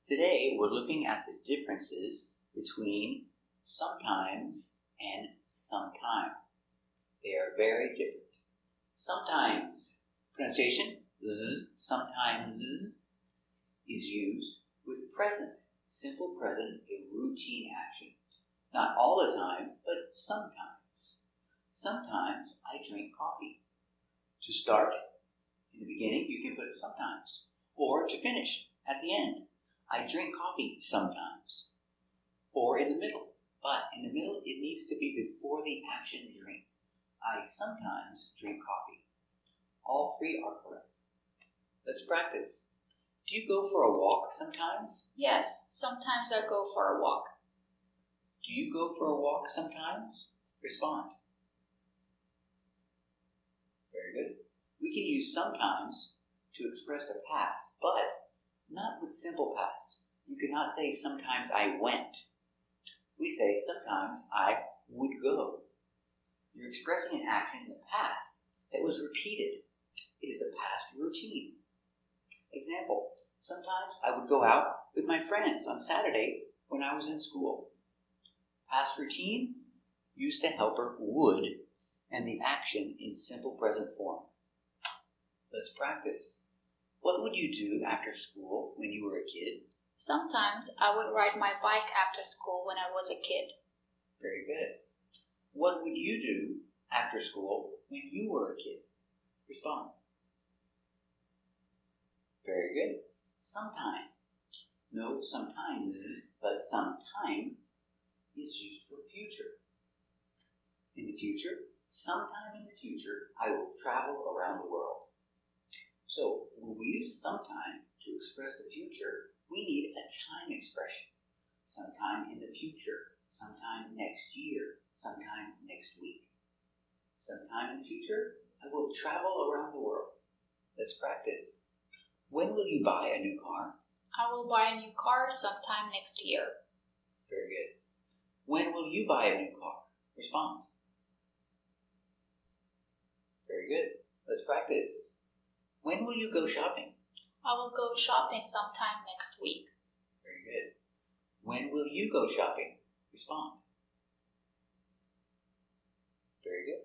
Today we're looking at the differences between sometimes and sometime. They are very different. Sometimes, pronunciation, z, sometimes is used with present, simple present, a routine action. Not all the time, but sometimes. Sometimes I drink coffee. To start, in the beginning, you can put sometimes. Or to finish, at the end, I drink coffee sometimes. Or in the middle, but in the middle it needs to be before the action drink. I sometimes drink coffee. All three are correct. Let's practice. Do you go for a walk sometimes? Yes, sometimes I go for a walk. Do you go for a walk sometimes? Respond. Very good. We can use sometimes to express the past, but not with simple past. You cannot say sometimes I went. We say sometimes I would go. You're expressing an action in the past that was repeated. It is a past routine. Example, sometimes I would go out with my friends on Saturday when I was in school. Past routine, use the helper would and the action in simple present form. Let's practice. What would you do after school when you were a kid? Sometimes I would ride my bike after school when I was a kid. Very good. What would you do after school when you were a kid? Respond. Very good. Sometime. No sometimes, but sometime is used for future. In the future, sometime in the future, I will travel around the world. So, when we use sometime to express the future, we need a time expression. Sometime in the future, sometime next year, sometime next week. Sometime in the future, I will travel around the world. Let's practice. When will you buy a new car? I will buy a new car sometime next year. Very good. When will you buy a new car? Respond. Very good. Let's practice. When will you go shopping? I will go shopping sometime next week. Very good. When will you go shopping? Respond. Very good.